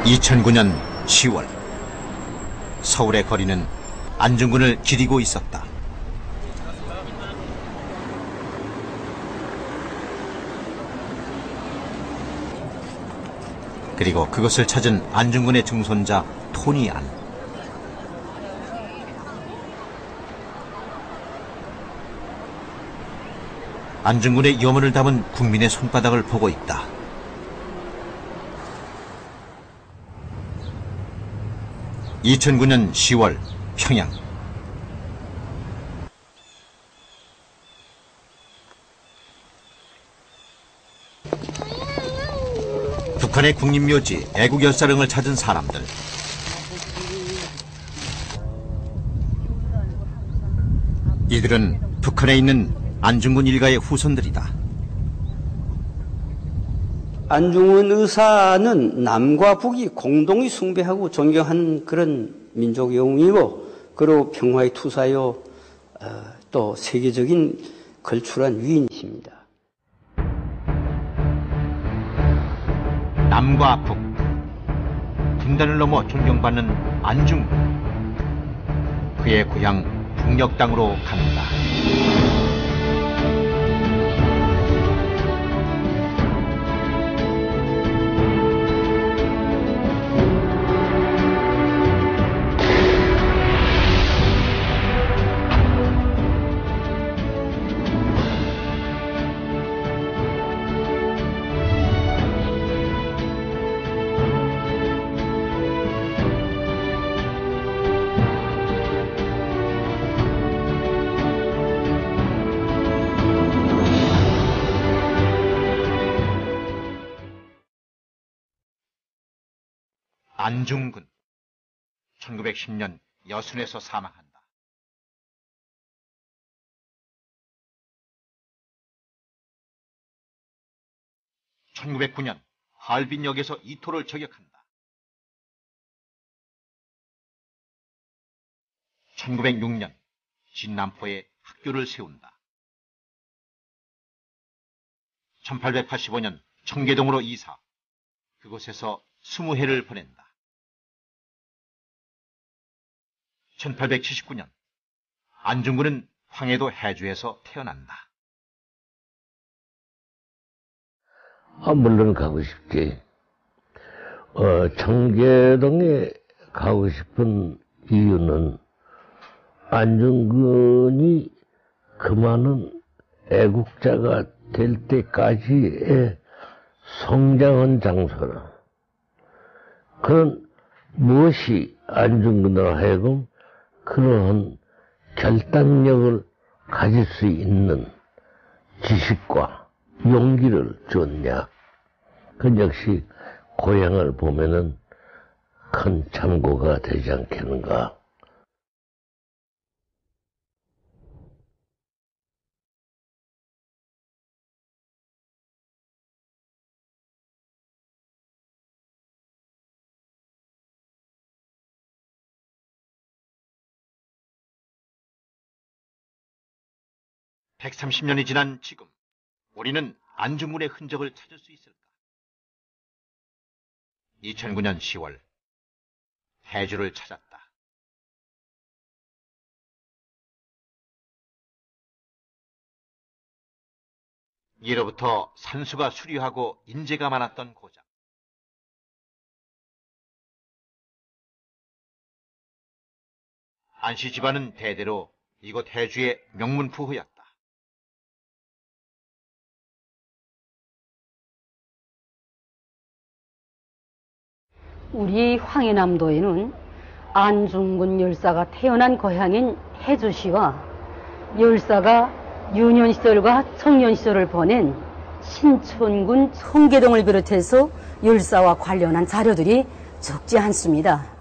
2009년 10월 서울의 거리는 안중근을 기리고 있었다. 그리고 그것을 찾은 안중근의 증손자 토니 안. 안중근의 염원을 담은 국민의 손바닥을 보고 있다. (2009년 10월) 평양. 북한의 국립묘지 애국열사릉을 찾은 사람들. 이들은 북한에 있는 안중근 일가의 후손들이다. 안중근 의사는 남과 북이 공동히 숭배하고 존경한 그런 민족 영웅이고, 그리고 평화의 투사요, 또 세계적인 걸출한 위인이십니다. 남과 북, 분단을 넘어 존경받는 안중근. 그의 고향 북녘 땅으로 간다. 안중근 1910년 여순에서 사망한다. (1909년) 하얼빈역에서 이토를 저격한다. 1906년 진남포에 학교를 세운다. 1885년 청계동으로 이사. 그곳에서 20해를 보낸다. 1879년 안중근은 황해도 해주에서 태어난다. 물론 가고 싶지. 청계동에 가고 싶은 이유는 안중근이 그 많은 애국자가 될 때까지의 성장한 장소라. 그런 무엇이 안중근으로 하여금 그러한 결단력을 가질 수 있는 지식과 용기를 줬냐. 그 역시 고향을 보면은 큰 참고가 되지 않겠는가. (130년이) 지난 지금 우리는 안중근의 흔적을 찾을 수 있을까? 2009년 10월 해주를 찾았다. 예로부터 산수가 수려하고 인재가 많았던 고장. 안씨 집안은 대대로 이곳 해주의 명문부호였다. 우리 황해남도에는 안중근 열사가 태어난 고향인 해주시와 열사가 유년시절과 청년시절을 보낸 신촌군 청계동을 비롯해서 열사와 관련한 자료들이 적지 않습니다.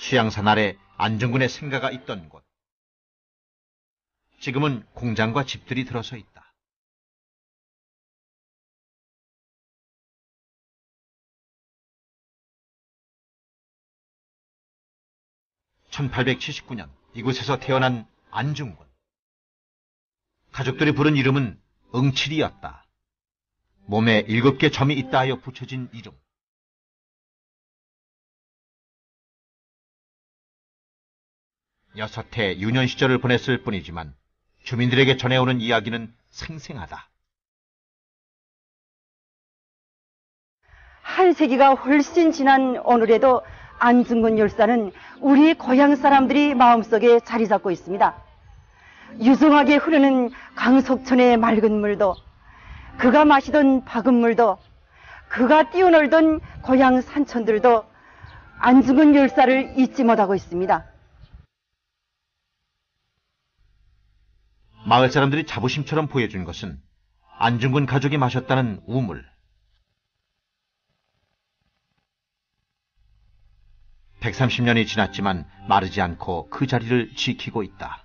수양산 아래 안중근의 생가가 있던 곳. 지금은 공장과 집들이 들어서 있다. 1879년 이곳에서 태어난 안중근. 가족들이 부른 이름은 응칠이었다. 몸에 7개 점이 있다 하여 붙여진 이름. 여섯해 유년 시절을 보냈을 뿐이지만 주민들에게 전해오는 이야기는 생생하다. 한 세기가 훨씬 지난 오늘에도 안중근 열사는 우리 고향 사람들이 마음속에 자리 잡고 있습니다. 유성하게 흐르는 강석천의 맑은 물도, 그가 마시던 박은 물도, 그가 뛰어놀던 고향 산천들도 안중근 열사를 잊지 못하고 있습니다. 마을 사람들이 자부심처럼 보여준 것은 안중근 가족이 마셨다는 우물. 130년이 지났지만 마르지 않고 그 자리를 지키고 있다.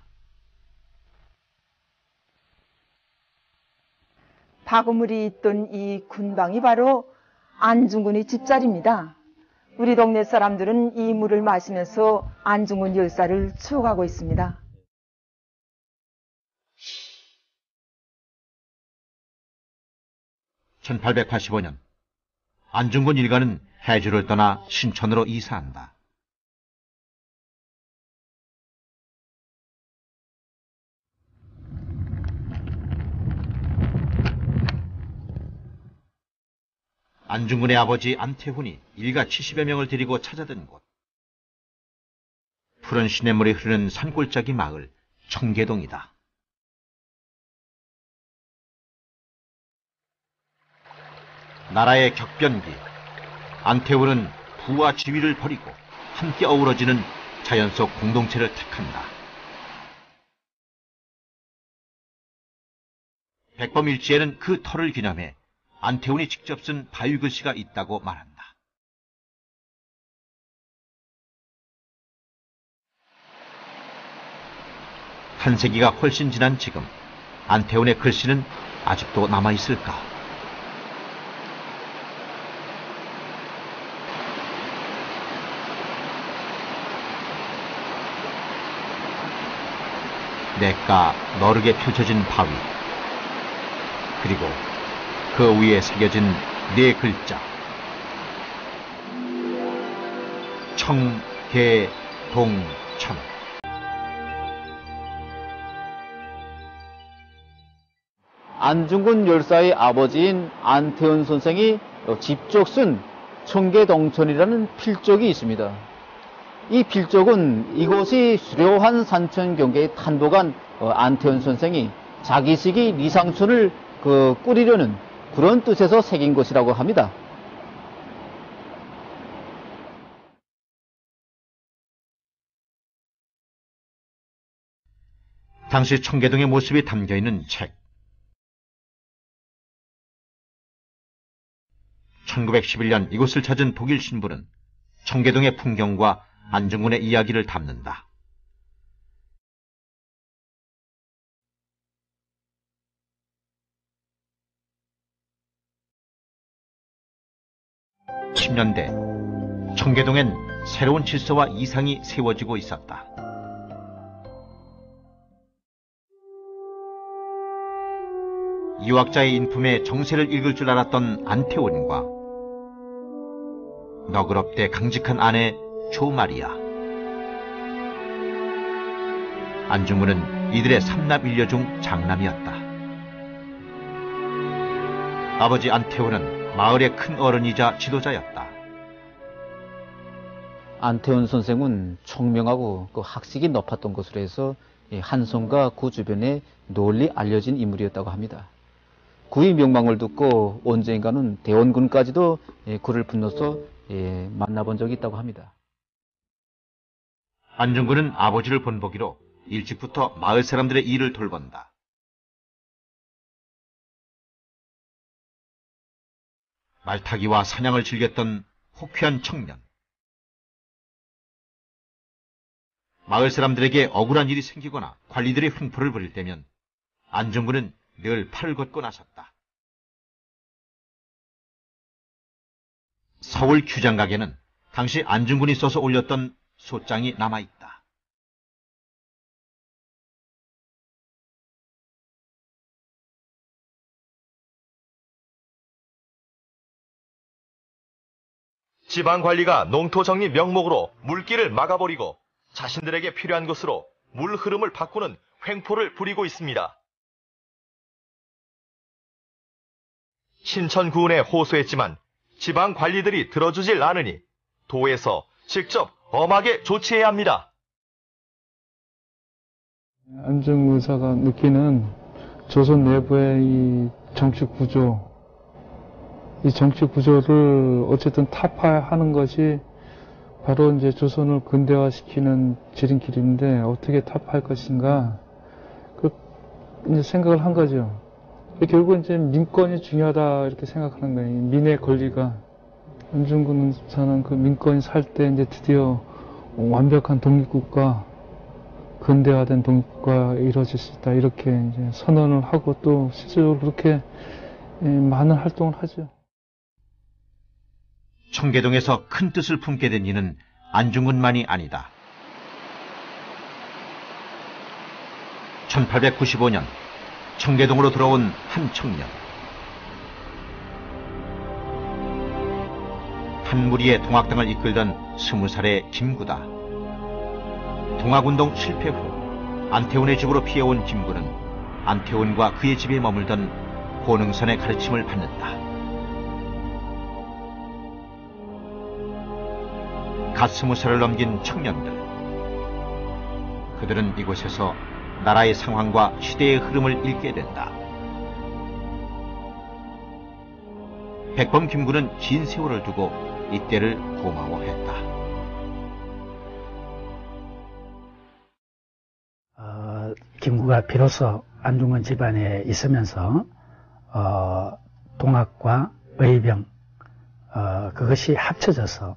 박우물이 있던 이 군방이 바로 안중근의 집자리입니다. 우리 동네 사람들은 이 물을 마시면서 안중근 열사를 추억하고 있습니다. 1885년 안중근 일가는 해주를 떠나 신천으로 이사한다. 안중근의 아버지 안태훈이 일가 70여 명을 데리고 찾아든 곳. 푸른 시냇물이 흐르는 산골짜기 마을 청계동이다. 나라의 격변기. 안태훈은 부와 지위를 버리고 함께 어우러지는 자연 속 공동체를 택한다. 백범일지에는 그 터를 기념해 안태훈이 직접 쓴 바위글씨가 있다고 말한다. 한 세기가 훨씬 지난 지금 안태훈의 글씨는 아직도 남아있을까? 냇가 너르게 펼쳐진 바위, 그리고 그 위에 새겨진 4글자 청계동천. 안중근 열사의 아버지인 안태훈 선생이 직접 쓴 청계동천이라는 필적이 있습니다. 이 필적은 이곳이 수려한 산천 경계에 탄독한 안태훈 선생이 자기식이 리상촌을 꾸리려는 그런 뜻에서 새긴 것이라고 합니다. 당시 청계동의 모습이 담겨있는 책. 1911년 이곳을 찾은 독일 신부는 청계동의 풍경과 안중근의 이야기를 담는다. (10년대) 청계동엔 새로운 질서와 이상이 세워지고 있었다. 유학자의 인품에 정세를 읽을 줄 알았던 안태훈과 너그럽되 강직한 아내 조마리아. 안중근은 이들의 삼남일녀 중 장남이었다. 아버지 안태훈은 마을의 큰 어른이자 지도자였다. 안태훈 선생은 총명하고 학식이 높았던 것으로 해서 한성과 그 주변에 널리 알려진 인물이었다고 합니다. 그의 명망을 듣고 언젠가는 대원군까지도 그를 불러서 만나본 적이 있다고 합니다. 안중근은 아버지를 본보기로 일찍부터 마을 사람들의 일을 돌본다. 말타기와 사냥을 즐겼던 호쾌한 청년. 마을 사람들에게 억울한 일이 생기거나 관리들의 횡포를 부릴 때면 안중근은 늘 팔을 걷고 나섰다. 서울 규장각에는 당시 안중근이 써서 올렸던 소장이 남아있다. 지방관리가 농토정리 명목으로 물길을 막아버리고 자신들에게 필요한 곳으로 물 흐름을 바꾸는 횡포를 부리고 있습니다. 신천군에 호소했지만 지방관리들이 들어주질 않으니 도에서 직접 엄하게 조치해야 합니다. 안중근 의사가 느끼는 조선 내부의 이 정치 구조, 이 정치 구조를 어쨌든 타파하는 것이 바로 이제 조선을 근대화시키는 지름길인데 어떻게 타파할 것인가, 이제 생각을 한 거죠. 결국 이제 민권이 중요하다 이렇게 생각하는 거예요. 민의 권리가. 안중근 의사는 그 민권이 살 때 이제 드디어 완벽한 독립국가, 근대화된 독립국가 이루어질 수 있다 이렇게 이제 선언을 하고 또 실질적으로 그렇게 많은 활동을 하죠. 청계동에서 큰 뜻을 품게 된 이는 안중근만이 아니다. 1895년 청계동으로 들어온 한 청년. 한 무리의 동학당을 이끌던 20살의 김구다. 동학운동 실패 후 안태훈의 집으로 피해온 김구는 안태훈과 그의 집에 머물던 고능선의 가르침을 받는다. 갓 20살을 넘긴 청년들. 그들은 이곳에서 나라의 상황과 시대의 흐름을 읽게 된다. 백범 김구는 긴 세월을 두고 이때를 고마워했다. 김구가 비로소 안중근 집안에 있으면서 동학과 의병 그것이 합쳐져서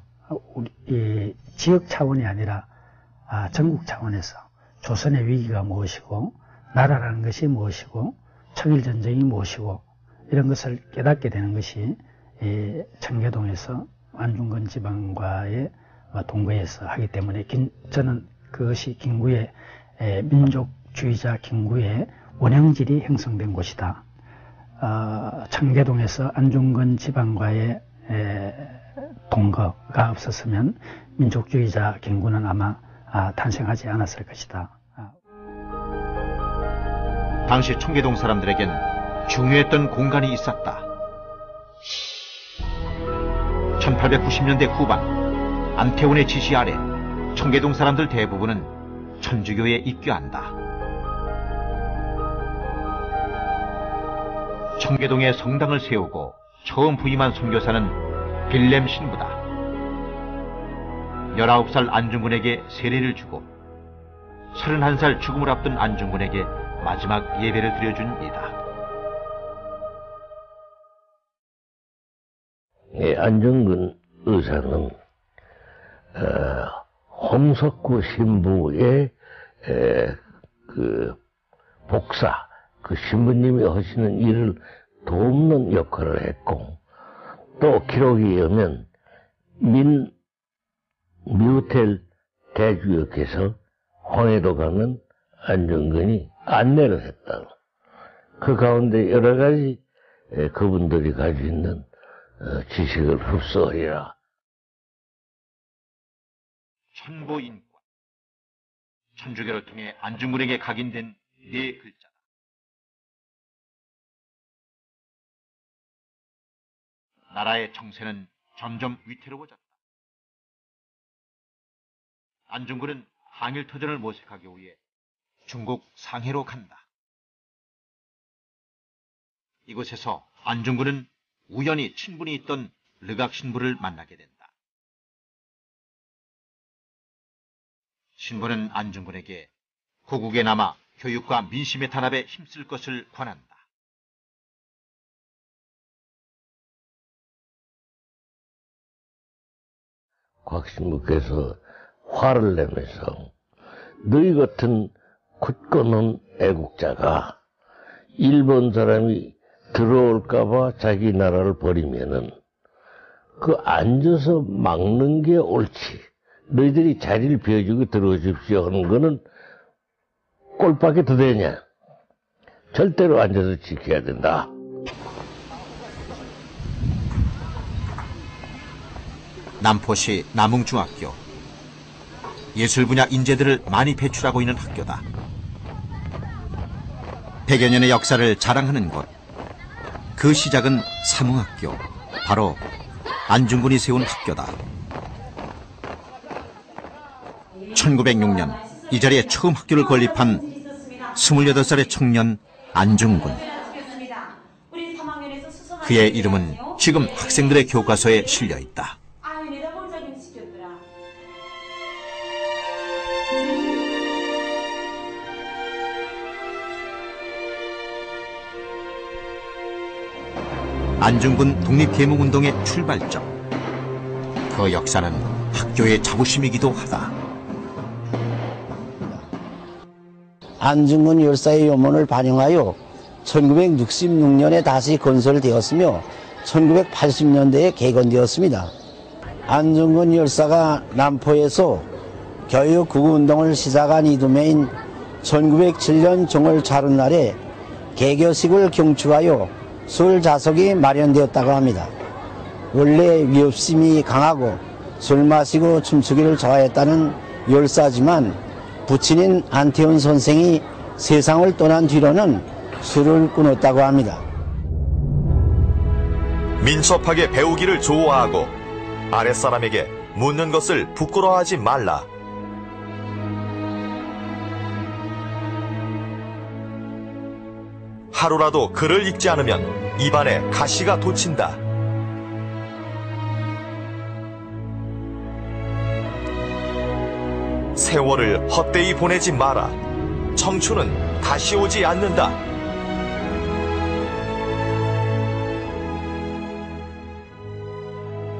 이 지역 차원이 아니라 전국 차원에서 조선의 위기가 무엇이고 나라라는 것이 무엇이고 청일전쟁이 무엇이고 이런 것을 깨닫게 되는 것이 이 청계동에서 안중근 지방과의 동거에서 하기 때문에 저는 그것이 김구의 민족주의자 김구의 원형질이 형성된 곳이다. 청계동에서 안중근 지방과의 동거가 없었으면 민족주의자 김구는 아마 탄생하지 않았을 것이다. 당시 청계동 사람들에겐 중요했던 공간이 있었다. 1890년대 후반 안태훈의 지시 아래 청계동 사람들 대부분은 천주교에 입교한다. 청계동에 성당을 세우고 처음 부임한 선교사는 빌렘 신부다. 19살 안중근에게 세례를 주고 31살 죽음을 앞둔 안중근에게 마지막 예배를 드려준 이다. 안중근 의사는 홍석구 신부의 그 복사, 그 신부님이 하시는 일을 돕는 역할을 했고, 또 기록에 의하면 미호텔 대주역에서 황해도 가면 안중근이 안내를 했다. 그 가운데 여러 가지 그분들이 가지고 있는 지식을 흡수하리라. 천보인권. 천주교를 통해 안중근에게 각인된 네 글자다. 나라의 정세는 점점 위태로워졌다. 안중근은 항일터전을 모색하기 위해 중국 상해로 간다. 이곳에서 안중근은 우연히 친분이 있던 르각 신부를 만나게 된다. 신부는 안중근에게 고국에 남아 교육과 민심의 단합에 힘쓸 것을 권한다. 곽 신부께서 화를 내면서 너희 같은 굳건한 애국자가 일본 사람이 들어올까봐 자기 나라를 버리면은 그 앉아서 막는 게 옳지. 너희들이 자리를 비워주고 들어오십시오 하는 거는 꼴밖에 더 되냐. 절대로 앉아서 지켜야 된다. 남포시 남흥중학교. 예술 분야 인재들을 많이 배출하고 있는 학교다. 100여 년의 역사를 자랑하는 곳. 그 시작은 삼흥학교, 바로 안중근이 세운 학교다. 1906년 이 자리에 처음 학교를 건립한 28살의 청년 안중근. 그의 이름은 지금 학생들의 교과서에 실려 있다. 안중근 독립개몽운동의 출발점. 그 역사는 학교의 자부심이기도 하다. 안중근 열사의 요문을 반영하여 1966년에 다시 건설되었으며 1980년대에 개건되었습니다. 안중근 열사가 남포에서 교육구구운동을 시작한 이듬해인 1907년 정월 자룻날에 개교식을 경축하여 술 좌석이 마련되었다고 합니다. 원래 위협심이 강하고 술 마시고 춤추기를 좋아했다는 열사지만 부친인 안태훈 선생이 세상을 떠난 뒤로는 술을 끊었다고 합니다. 민첩하게 배우기를 좋아하고 아랫사람에게 묻는 것을 부끄러워하지 말라. 하루라도 글을 읽지 않으면 입안에 가시가 돋친다. 세월을 헛되이 보내지 마라. 청춘은 다시 오지 않는다.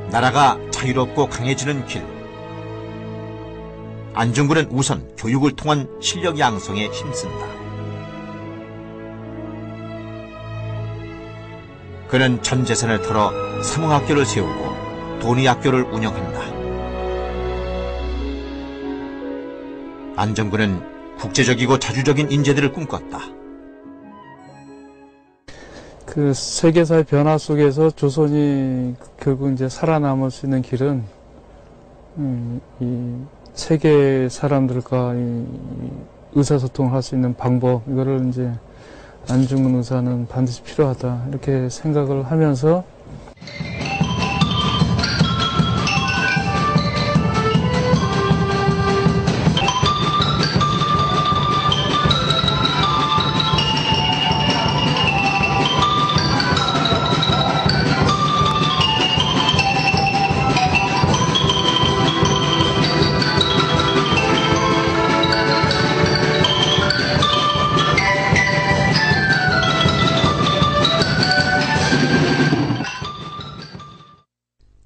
나라가 자유롭고 강해지는 길. 안중근은 우선 교육을 통한 실력 양성에 힘쓴다. 그는 전 재산을 털어 삼흥학교를 세우고 돈이학교를 운영한다. 안중근은 국제적이고 자주적인 인재들을 꿈꿨다. 그 세계사의 변화 속에서 조선이 결국 이제 살아남을 수 있는 길은 이 세계 사람들과 이 의사소통을 할 수 있는 방법, 이거를 이제 안중근 의사는 반드시 필요하다, 이렇게 생각을 하면서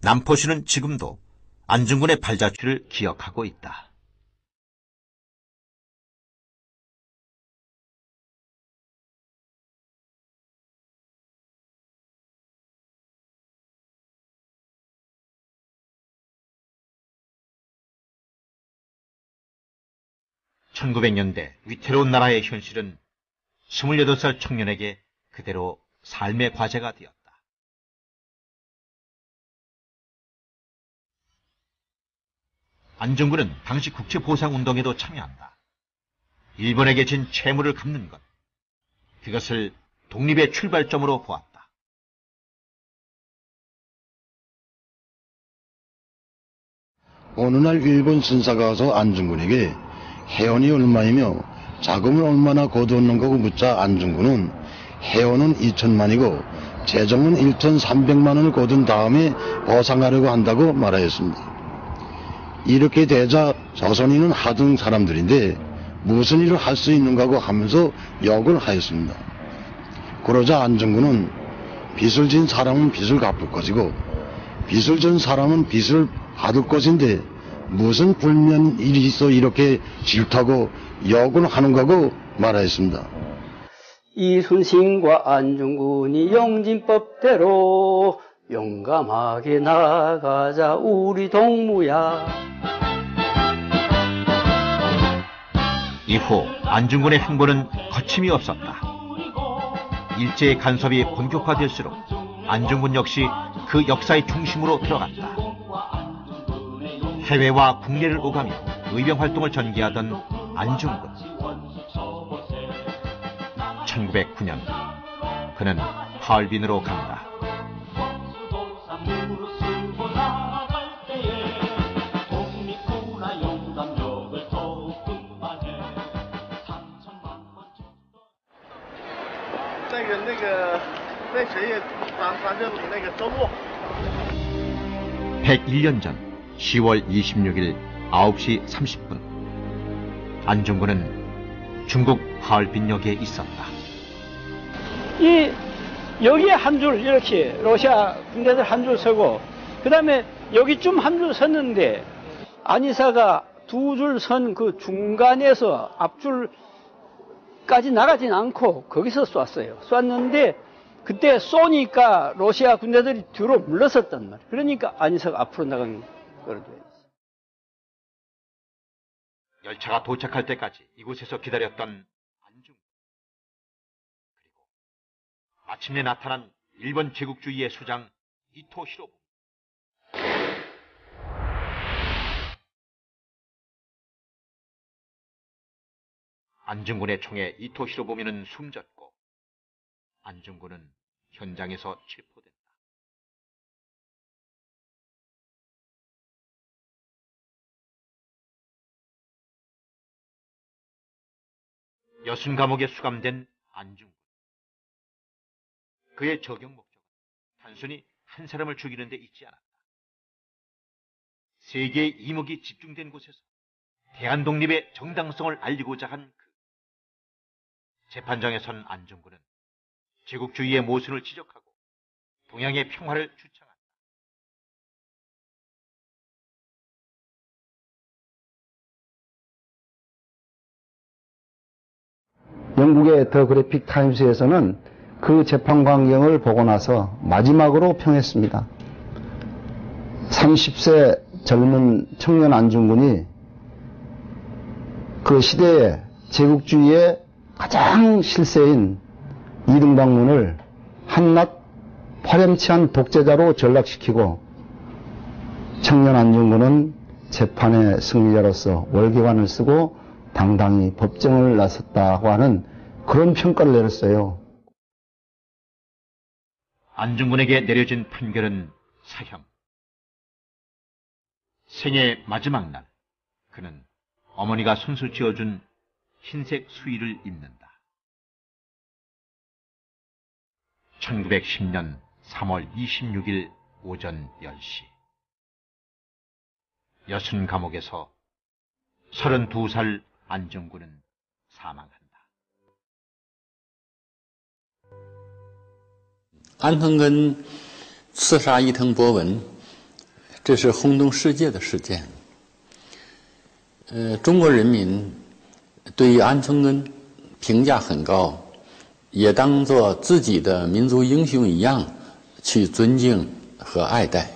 남포시는 지금도 안중근의 발자취를 기억하고 있다. (1900년대) 위태로운 나라의 현실은 28살 청년에게 그대로 삶의 과제가 되었다. 안중근은 당시 국제보상운동에도 참여한다. 일본에게 진 채무를 갚는 것, 그것을 독립의 출발점으로 보았다. 어느 날 일본 선사가 와서 안중근에게 해원이 얼마이며 자금을 얼마나 거두었는가고 묻자 안중근은 해원은 2천만이고 재정은 1,300만 원을 거둔 다음에 보상하려고 한다고 말하였습니다. 이렇게 되자 조선인은 하등 사람들인데 무슨 일을 할 수 있는가고 하면서 욕을 하였습니다. 그러자 안중근은 빚을 진 사람은 빚을 갚을 것이고 빚을 진 사람은 빚을 받을 것인데 무슨 불면 일이 있어 이렇게 질타고 욕을 하는 거고 말하였습니다. 이순신과 안중근이 영진법대로 용감하게 나가자 우리 동무야. 이후 안중근의 행보는 거침이 없었다. 일제의 간섭이 본격화될수록 안중근 역시 그 역사의 중심으로 들어갔다. 해외와 국내를 오가며 의병 활동을 전개하던 안중근. 1909년 그는 하얼빈으로 간다. (101년) 전 10월 26일 9시 30분 안중근은 중국 하얼빈역에 있었다. 여기에 한 줄 이렇게 러시아 군대들 한 줄 서고 그 다음에 여기쯤 한 줄 섰는데 안이사가 두 줄 선 그 중간에서 앞줄까지 나가진 않고 거기서 쐈어요. 쐈는데 그때 쏘니까 러시아 군대들이 뒤로 물러섰단 말이에요. 그러니까 안이사가 앞으로 나간 거로 돼요. 열차가 도착할 때까지 이곳에서 기다렸던 안중근. 그리고 마침내 나타난 일본 제국주의의 수장 이토 히로부. 안중근의 총에 이토 히로부미는 숨졌고 안중근은 현장에서 체포된다. 여순 감옥에 수감된 안중근. 그의 적용 목적은 단순히 한 사람을 죽이는 데 있지 않았다. 세계의 이목이 집중된 곳에서 대한독립의 정당성을 알리고자 한 그. 재판장에 선 안중근은 제국주의의 모순을 지적하고 동양의 평화를 주창한다. 영국의 더 그래픽 타임스에서는 그 재판 광경을 보고 나서 마지막으로 평했습니다. 30세 젊은 청년 안중근이 그 시대의 제국주의의 가장 실세인 이등방문을 한낱 파렴치한 독재자로 전락시키고 청년 안중근은 재판의 승리자로서 월계관을 쓰고 당당히 법정을 나섰다고 하는 그런 평가를 내렸어요. 안중근에게 내려진 판결은 사형. 생애 마지막 날 그는 어머니가 손수 지어준 흰색 수의를 입는다. 1910년 3월 26일 오전 10시 여순 감옥에서 32살 안중근은 사망한다. 安藤根刺杀伊藤博文，这是轰动世界的事件。中国人民对于安藤根评价很高，也当作自己的民族英雄一样去尊敬和爱戴。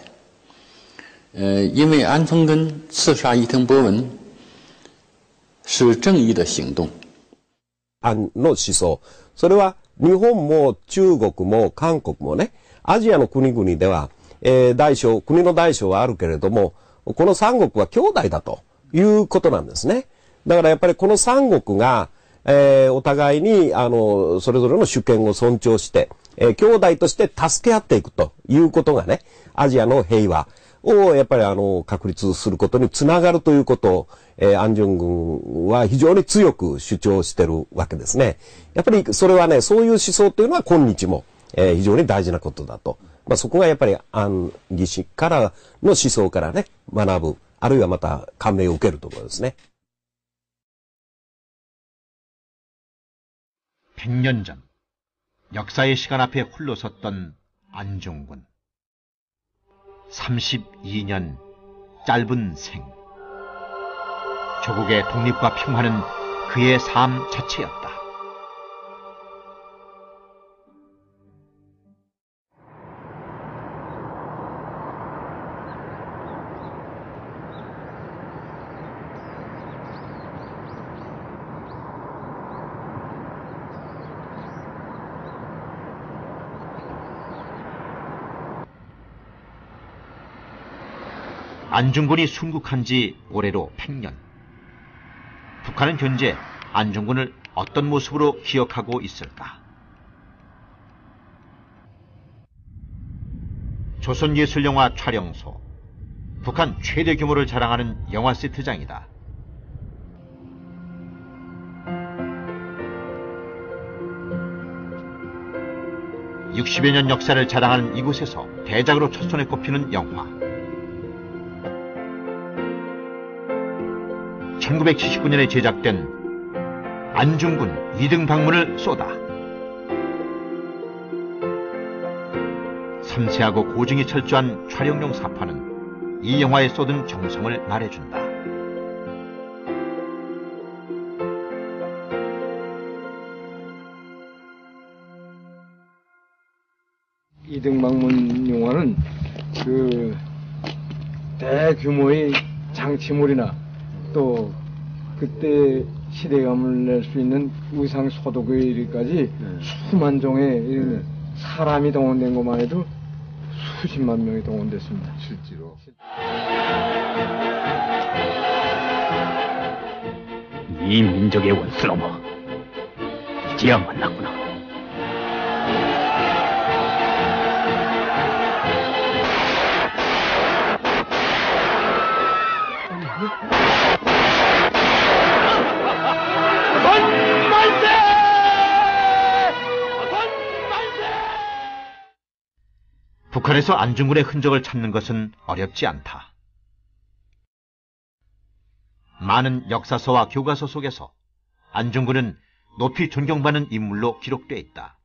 因为安藤根刺杀伊藤博文是正義的行動。の思想、それは日本も中国も韓国もね、アジアの国々では、国の大小はあるけれども、この三国は兄弟だということなんですね。だからやっぱりこの三国が、お互いに、それぞれの主権を尊重して、兄弟として助け合っていくということがね、アジアの平和をやっぱり確立することにつながるということを、安重軍は非常に強く主張してるわけですね。やっぱりそれはね、そういう思想というのは今日も、非常に大事なことだと。そこがやっぱり安義士からの思想からね、学ぶ、あるいはまた感銘を受けるところですね。100년 전, 역사의 시간 앞에 홀로 섰던 안중근. 32년 짧은 생. 조국의 독립과 평화는 그의 삶 자체였다. 안중근이 순국한 지 올해로 100년. 북한은 현재 안중근을 어떤 모습으로 기억하고 있을까? 조선예술영화 촬영소. 북한 최대 규모를 자랑하는 영화 세트장이다. (60여 년) 역사를 자랑하는 이곳에서 대작으로 첫손에 꼽히는 영화. 1979년에 제작된 안중근 이등방문을 쏘다. 섬세하고 고증이 철저한 촬영용 사파는 이 영화에 쏟은 정성을 말해준다. 이등방문 영화는 그 대규모의 장치물이나 또 그때 시대감을 낼 수 있는 의상 소독에 이르기까지 수만 종의 사람이 동원된 것만 해도 수십만 명이 동원됐습니다. 실제로. 이 민족의 원수놈아, 이제야 만났구나. 북한에서 안중근의 흔적을 찾는 것은 어렵지 않다. 많은 역사서와 교과서 속에서 안중근은 높이 존경받는 인물로 기록되어 있다.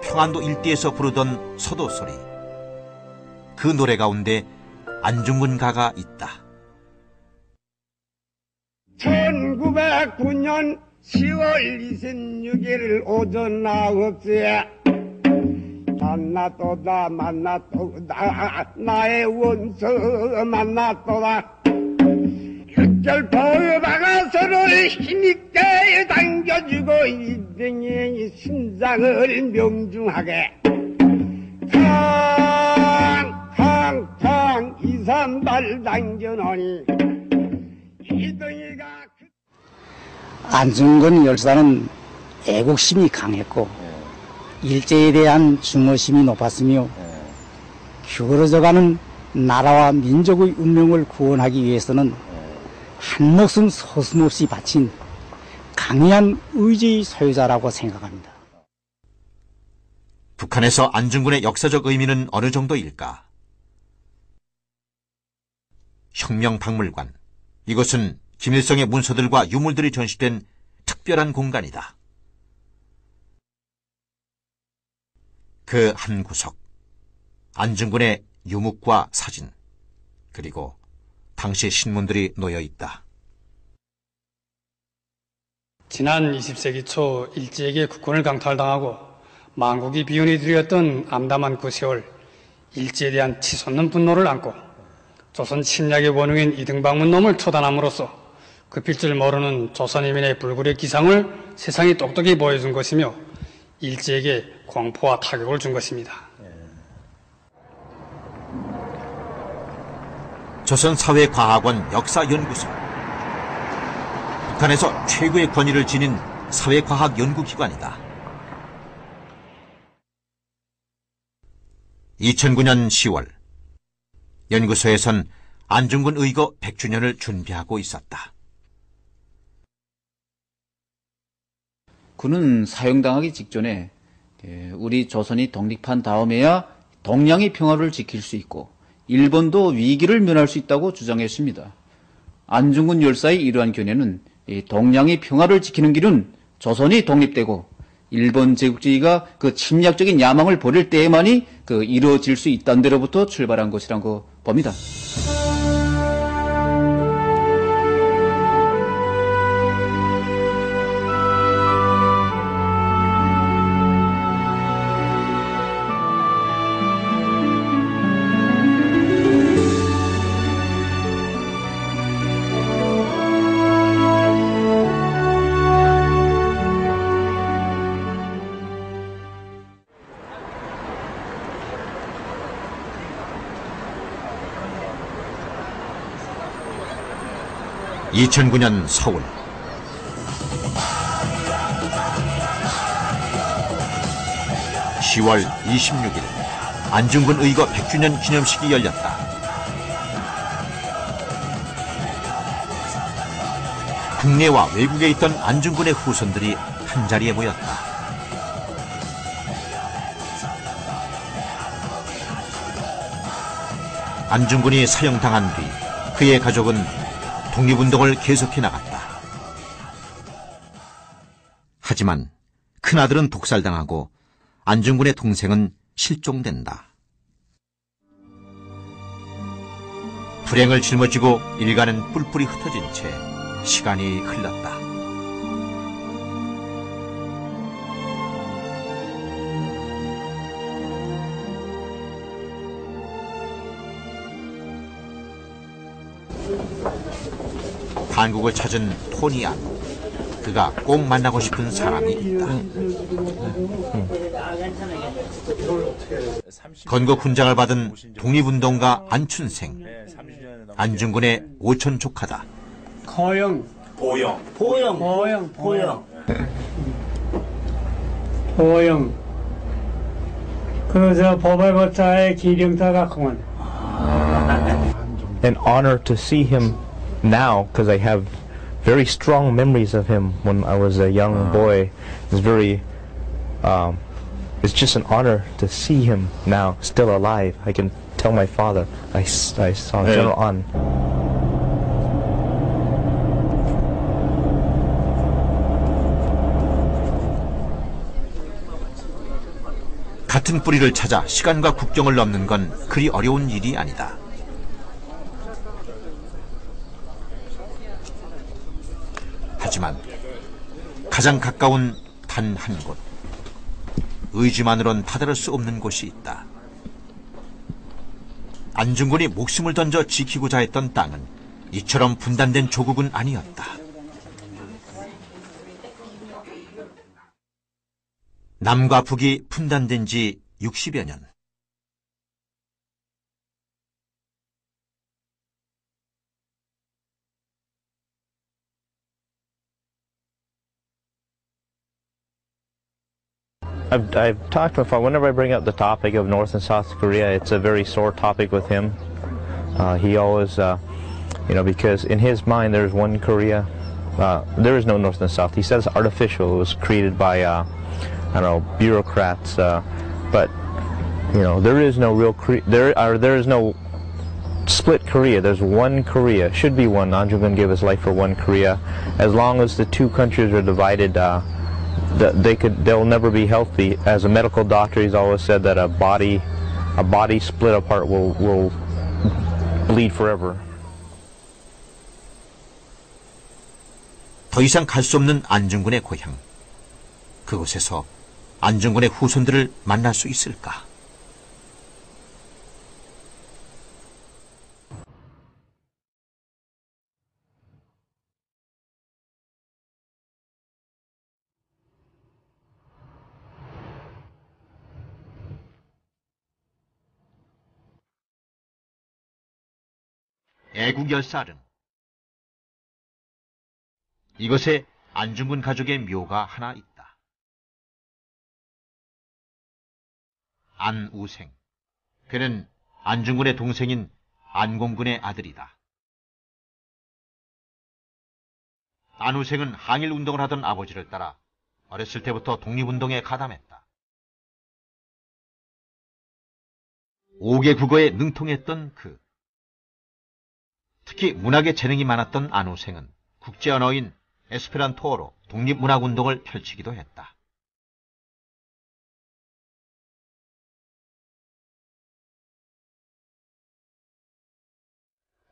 평안도 일대에서 부르던 서도소리. 그 노래 가운데 안중근 가가 있다. 1909년 10월 26일 오전 9시에 만났도다 만났도다 나의 원수 만났도다. 육절 보여박아서를 힘있게 당겨주고 이등의 심장을 명중하게 탕탕탕 2~3발 당겨놓으니 이등이가 안중근 열사는 애국심이 강했고 일제에 대한 중어심이 높았으며 기울어져가는 나라와 민족의 운명을 구원하기 위해서는 한 목숨 서슴없이 바친 강인한 의지의 소유자라고 생각합니다. 북한에서 안중근의 역사적 의미는 어느 정도일까? 혁명박물관. 이곳은 김일성의 문서들과 유물들이 전시된 특별한 공간이다. 그 한 구석, 안중근의 유묵과 사진, 그리고 당시 신문들이 놓여 있다. 지난 20세기 초 일제에게 국권을 강탈당하고 만국이 비운이 들였던 암담한 그 세월, 일제에 대한 치솟는 분노를 안고 조선 침략의 원흉인 이등방문놈을 처단함으로써 급힐 줄 모르는 조선인민의 불굴의 기상을 세상이 똑똑히 보여준 것이며 일제에게 공포와 타격을 준 것입니다. 조선사회과학원 역사연구소. 북한에서 최고의 권위를 지닌 사회과학연구기관이다. 2009년 10월, 연구소에선 안중근 의거 100주년을 준비하고 있었다. 그는 사형당하기 직전에 우리 조선이 독립한 다음에야 동양의 평화를 지킬 수 있고 일본도 위기를 면할 수 있다고 주장했습니다. 안중근 열사의 이러한 견해는 동양의 평화를 지키는 길은 조선이 독립되고 일본 제국주의가 그 침략적인 야망을 버릴 때에만이 이루어질 수 있다는 데로부터 출발한 것이라고 봅니다. 2009년 서울. (10월 26일) 안중근 의거 100주년 기념식이 열렸다. 국내와 외국에 있던 안중근의 후손들이 한자리에 모였다. 안중근이 사형당한 뒤 그의 가족은 독립운동을 계속해 나갔다. 하지만 큰아들은 독살당하고 안중근의 동생은 실종된다. 불행을 짊어지고 일가는 뿔뿔이 흩어진 채 시간이 흘렀다. 한국을 찾은 토니안. 그가 꼭 만나고 싶은 사람이 있다. 건국 훈장을 받은 독립운동가 안춘생. 안중근의 오촌 조카다. 보영. 그저 보발보자의 기령사 같구만. An honor to see him now, because I have very strong memories of him when I was a young boy. It's just an honor to see him now, still alive. I can tell my father. I saw General An. 같은 뿌리를 찾아 시간과 국경을 넘는 건 그리 어려운 일이 아니다. 하지만 가장 가까운 단 한 곳, 의지만으론 다다를 수 없는 곳이 있다. 안중근이 목숨을 던져 지키고자 했던 땅은 이처럼 분단된 조국은 아니었다. 남과 북이 분단된 지 60여 년. I've talked to him. Whenever I bring up the topic of North and South Korea, it's a very sore topic with him. He always, because in his mind there's one Korea. There is no North and South. He says artificial. It was created by, bureaucrats. But there is no real there is no split Korea. There's one Korea. Should be one. Anjungun gave his life for one Korea. As long as the two countries are divided, they'll never be healthy. As a medical doctor, he's always said that a body split apart will bleed forever. 더 이상 갈 수 없는 안중근의 고향. 그곳에서 안중근의 후손들을 만날 수 있을까? 애국열사릉. 이곳에 안중근 가족의 묘가 하나 있다. 안우생. 그는 안중근의 동생인 안공근의 아들이다. 안우생은 항일운동을 하던 아버지를 따라 어렸을 때부터 독립운동에 가담했다. 5개 국어에 능통했던 그. 특히 문학에 재능이 많았던 안우생은 국제 언어인 에스페란토어로 독립문학운동을 펼치기도 했다.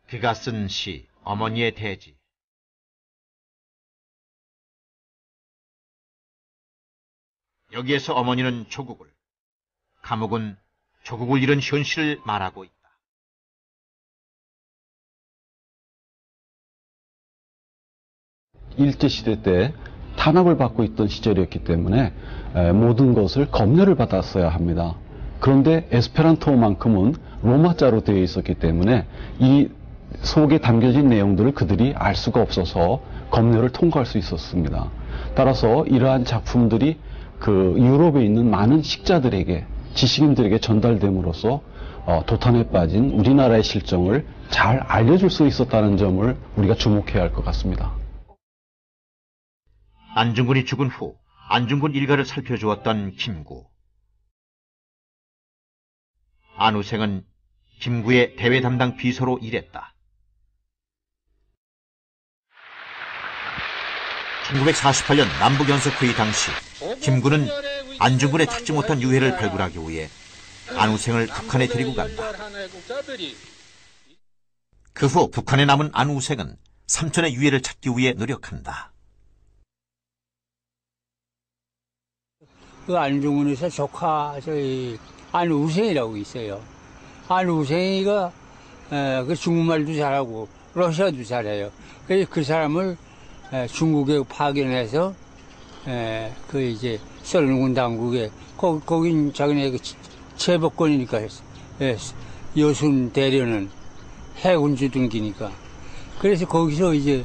그가 쓴 시 어머니의 대지. 여기에서 어머니는 조국을, 감옥은 조국을 잃은 현실을 말하고 있다. 일제시대 때 탄압을 받고 있던 시절이었기 때문에 모든 것을 검열을 받았어야 합니다. 그런데 에스페란토만큼은 로마자로 되어 있었기 때문에 이 속에 담겨진 내용들을 그들이 알 수가 없어서 검열을 통과할 수 있었습니다. 따라서 이러한 작품들이 그 유럽에 있는 많은 식자들에게, 지식인들에게 전달됨으로써 도탄에 빠진 우리나라의 실정을 잘 알려줄 수 있었다는 점을 우리가 주목해야 할 것 같습니다. 안중근이 죽은 후 안중근 일가를 살펴주었던 김구. 안우생은 김구의 대외 담당 비서로 일했다. 1948년 남북연석회의 당시 김구는 안중근의 찾지 못한 유해를 발굴하기 위해 안우생을 북한에 데리고 간다. 그 후 북한에 남은 안우생은 삼촌의 유해를 찾기 위해 노력한다. 그 안중근에서 조카 안우생이라고 있어요. 안우생이가 그 중국말도 잘하고 러시아도 잘해요. 그래서 그 사람을 중국에 파견해서 그 이제 소련군 당국에 거긴 자기네 그 제복권이니까 여순 대련은 해군 주둔기니까 그래서 거기서 이제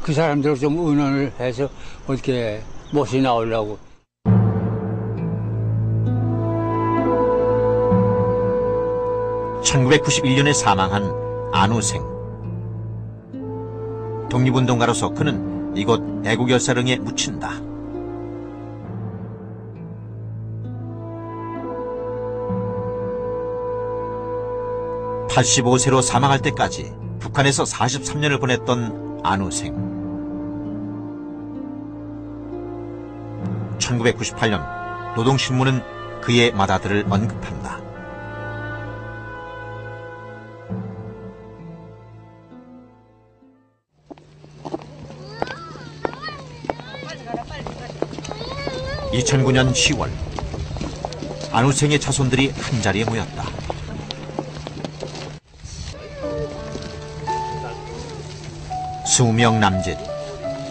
그 사람들을 좀 의논을 해서 어떻게 못이 나오려고. (1991년에) 사망한 안우생. 독립운동가로서 그는 이곳 애국열사릉에 묻힌다. (85세로) 사망할 때까지 북한에서 43년을 보냈던 안우생. 1998년 노동신문은 그의 맏아들을 언급한다. (2009년 10월) 안우생의 자손들이 한자리에 모였다. 수명 남짓.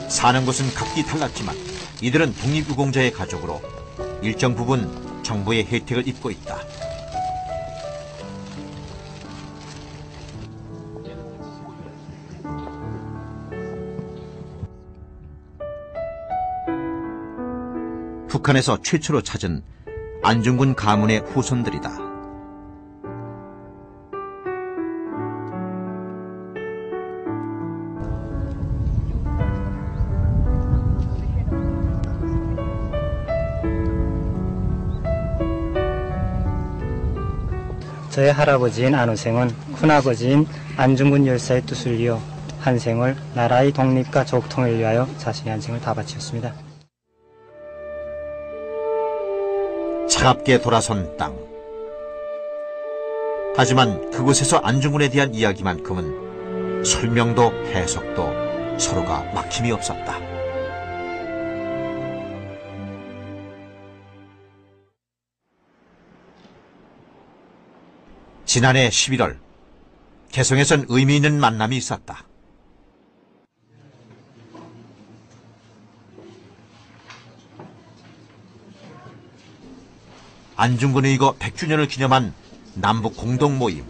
사는 곳은 각기 달랐지만 이들은 독립유공자의 가족으로 일정 부분 정부의 혜택을 입고 있다. 북한에서 최초로 찾은 안중근 가문의 후손들이다. 저의 할아버지인 안우생은 큰아버지인 안중근 열사의 뜻을 이어 한 생을 나라의 독립과 조국통일을 위하여 자신의 한 생을 다 바치었습니다. 차갑게 돌아선 땅. 하지만 그곳에서 안중근에 대한 이야기만큼은 설명도 해석도 서로가 막힘이 없었다. 지난해 11월 개성에선 의미 있는 만남이 있었다. 안중근 의거 100주년을 기념한 남북 공동 모임.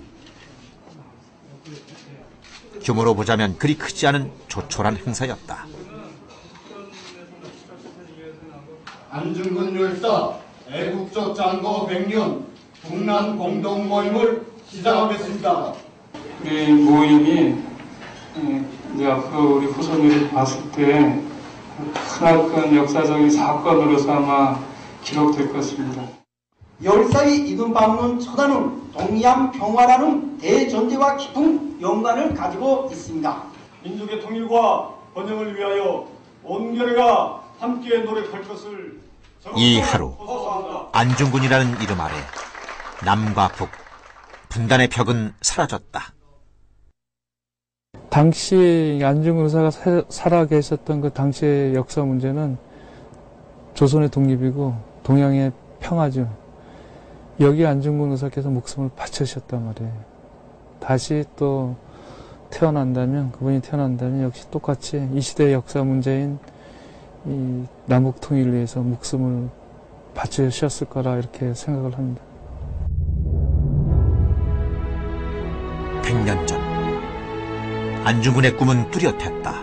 규모로 보자면 그리 크지 않은 조촐한 행사였다. 안중근 열사 애국적 장거 100년 북남 공동 모임을 시작하겠습니다. 우리 모임이 이제 앞으로 우리 후손들이 봤을 때 크나큰 역사적인 사건으로서 아마 기록될 것입니다. 열사의 이름 받는 처단은 동해안 평화라는 대전제와 깊은 연관을 가지고 있습니다. 민족의 통일과 번영을 위하여 온 결의가 함께 노력할 것을 이 하루 안중근이라는 이름 아래 남과 북 분단의 벽은 사라졌다. 당시 안중근 의사가 살아 계셨던 그 당시의 역사 문제는 조선의 독립이고 동양의 평화죠. 여기 안중근 의사께서 목숨을 바치셨단 말이에요. 다시 또 그분이 태어난다면 역시 똑같이 이 시대의 역사 문제인 이 남북 통일을 위해서 목숨을 바치셨을 거라 이렇게 생각을 합니다. 100년 전 안중근의 꿈은 뚜렷했다.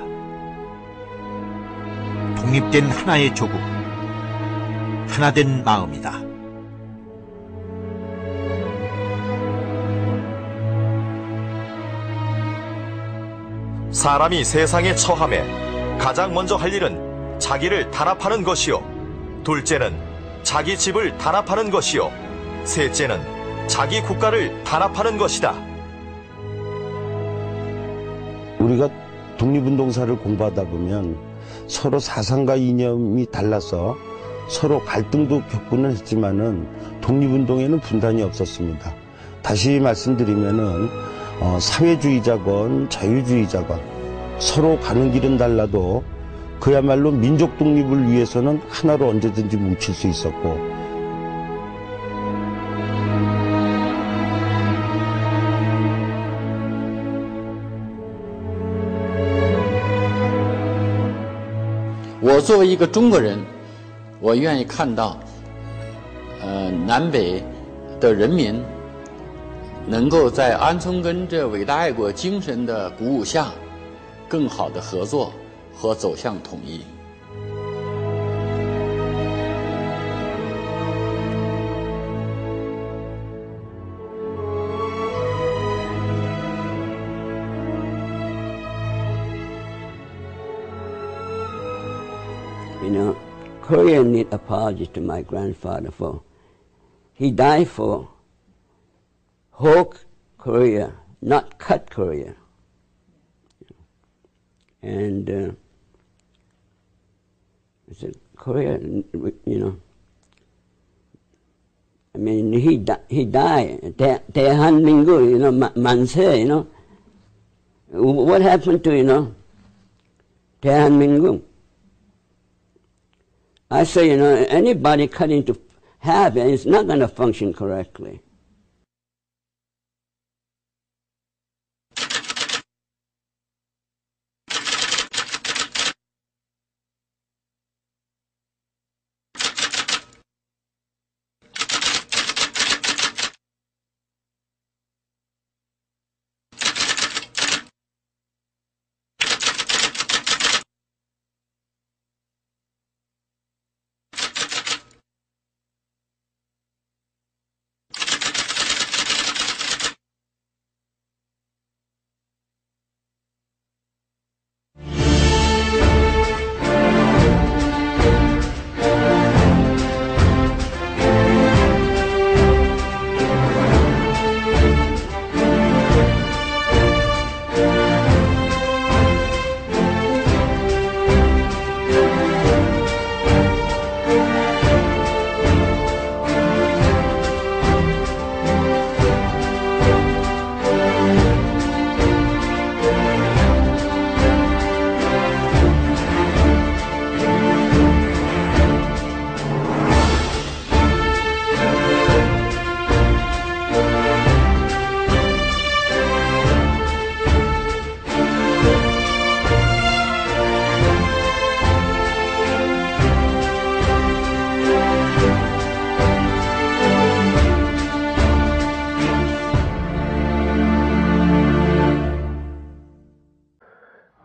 독립된 하나의 조국, 하나된 마음이다. 사람이 세상에 처함에 가장 먼저 할 일은 자기를 단합하는 것이요, 둘째는 자기 집을 단합하는 것이요, 셋째는 자기 국가를 단합하는 것이다. 우리가 독립운동사를 공부하다 보면 서로 사상과 이념이 달라서 서로 갈등도 겪고는 했지만은 독립운동에는 분단이 없었습니다. 다시 말씀드리면은 사회주의자건 자유주의자건 서로 가는 길은 달라도 그야말로 민족 독립을 위해서는 하나로 언제든지 뭉칠 수 있었고,我作为一个中国人，我愿意看到，南北的人民能够在安存根这伟大爱国精神的鼓舞下，更好的合作和走向统一。You know, Korea need apology to my grandfather for he died for whole Korea, not cut Korea. And I said, Korea, you know, I mean, he died. 대한민국, you know, 만세, you know. What happened to, you know, 대한민국? I say, you know, anybody cut into half, it's not going to function correctly.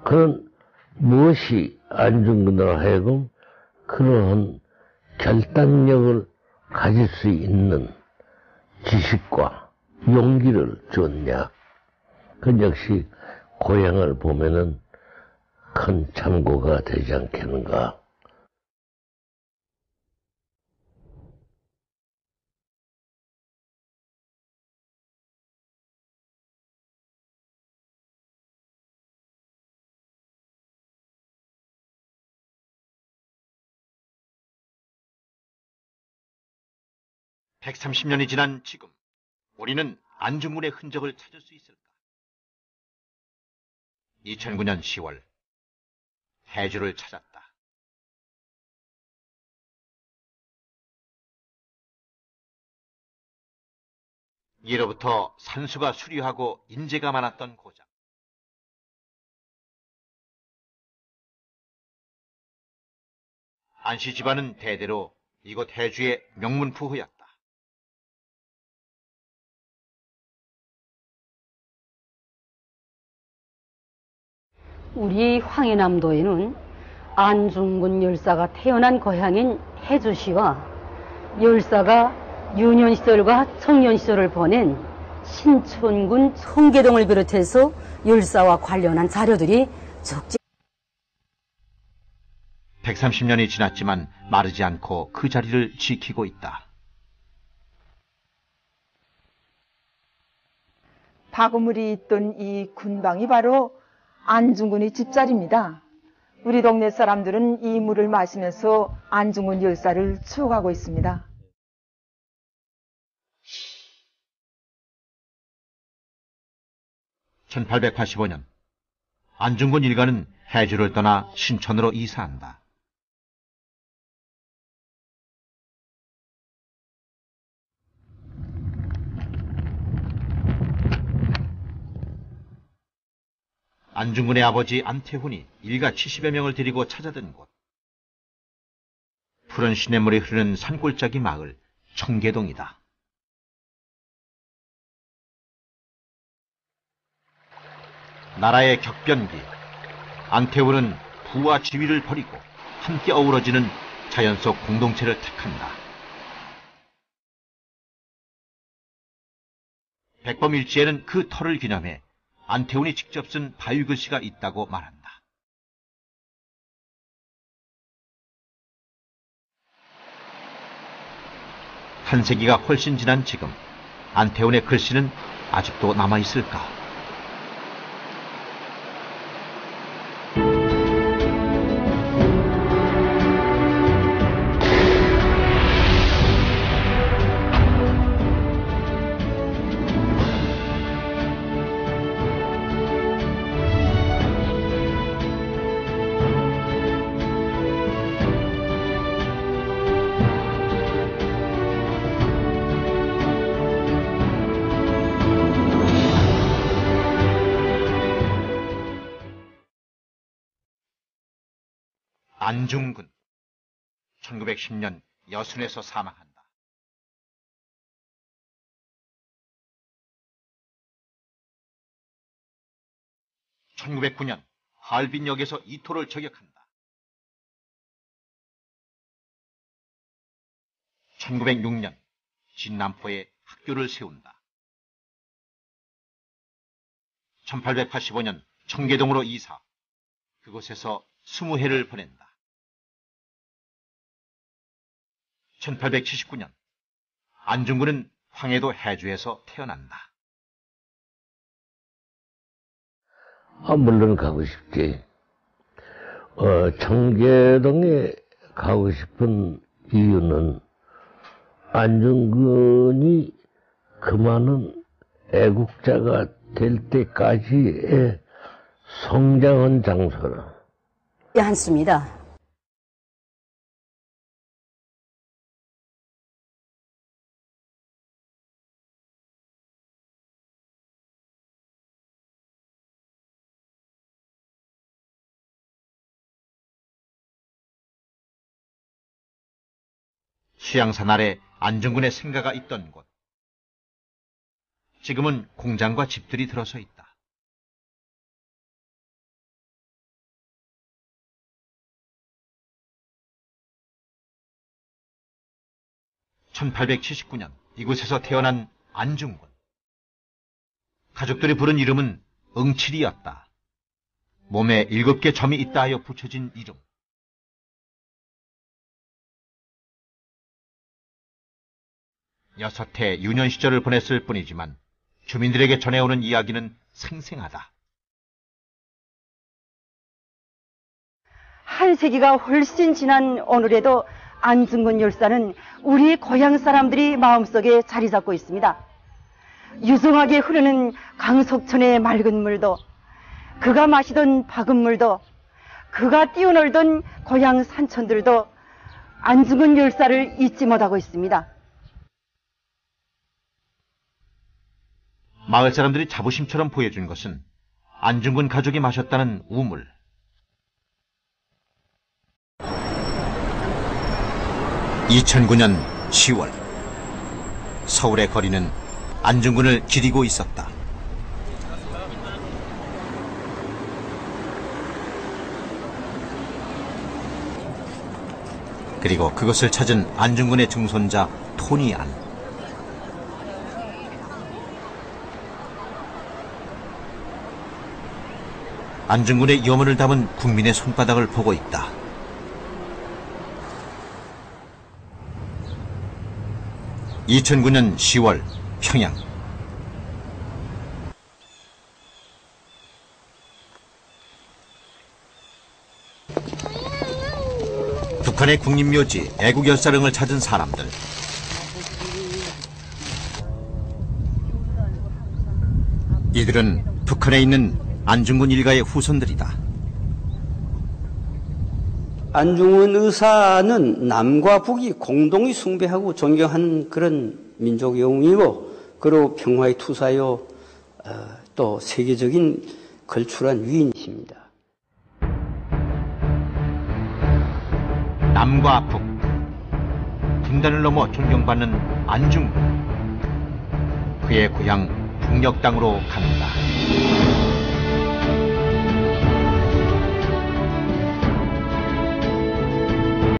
그런 무엇이 안중근으로 하여금 그러한 결단력을 가질 수 있는 지식과 용기를 줬냐. 그건 역시 고향을 보면은 큰 참고가 되지 않겠는가. (130년이) 지난 지금 우리는 안중근의 흔적을 찾을 수 있을까? 2009년 10월 해주를 찾았다. 예로부터 산수가 수려하고 인재가 많았던 고장. 안씨 집안은 대대로 이곳 해주의 명문부호였다. 우리 황해남도에는 안중근 열사가 태어난 고향인 해주시와 열사가 유년 시절과 청년 시절을 보낸 신촌군 청계동을 비롯해서 열사와 관련한 자료들이 적지. 130년이 지났지만 마르지 않고 그 자리를 지키고 있다. 바구물이 있던 이 군방이 바로 안중근의 집자리입니다. 우리 동네 사람들은 이 물을 마시면서 안중근 열사를 추억하고 있습니다. (1885년) 안중근 일가는 해주를 떠나 신촌으로 이사한다. 안중근의 아버지 안태훈이 일가 70여 명을 데리고 찾아든 곳. 푸른 시냇물이 흐르는 산골짜기 마을 청계동이다. 나라의 격변기. 안태훈은 부와 지위를 버리고 함께 어우러지는 자연 속 공동체를 택한다. 백범일지에는 그 터를 기념해 안태훈이 직접 쓴 바위글씨가 있다고 말한다. 한 세기가 훨씬 지난 지금 안태훈의 글씨는 아직도 남아있을까? 안중근 1910년 여순에서 사망한다. 1909년 하얼빈역에서 이토를 저격한다. 1906년 진남포에 학교를 세운다. 1885년 청계동으로 이사. 그곳에서 20해를 보낸다. 1879년 안중근은 황해도 해주에서 태어난다. 물론 가고 싶지. 청계동에 가고 싶은 이유는 안중근이 그 많은 애국자가 될 때까지의 성장한 장소라. 않습니다. 수양산 아래 안중근의 생가가 있던 곳. 지금은 공장과 집들이 들어서 있다. (1879년) 이곳에서 태어난 안중근. 가족들이 부른 이름은 응칠이었다. 몸에 7개 점이 있다 하여 붙여진 이름. 여섯해 유년 시절을 보냈을 뿐이지만 주민들에게 전해오는 이야기는 생생하다. 한 세기가 훨씬 지난 오늘에도 안중근 열사는 우리 고향 사람들이 마음속에 자리 잡고 있습니다. 유성하게 흐르는 강석천의 맑은 물도, 그가 마시던 박은 물도, 그가 뛰어놀던 고향 산천들도 안중근 열사를 잊지 못하고 있습니다. 마을 사람들이 자부심처럼 보여준 것은 안중근 가족이 마셨다는 우물. (2009년 10월) 서울의 거리는 안중근을 기리고 있었다. 그리고 그것을 찾은 안중근의 증손자 토니 안. 안중근의 염원을 담은 국민의 손바닥을 보고 있다. (2009년 10월) 평양. 북한의 국립묘지 애국열사릉을 찾은 사람들. 이들은 북한에 있는 안중근 일가의 후손들이다. 안중근 의사는 남과 북이 공동히 숭배하고 존경하는 그런 민족 영웅이고, 그리고 평화의 투사요, 또 세계적인 걸출한 위인이십니다. 남과 북, 분단을 넘어 존경받는 안중근. 그의 고향 북녘 땅으로 간다.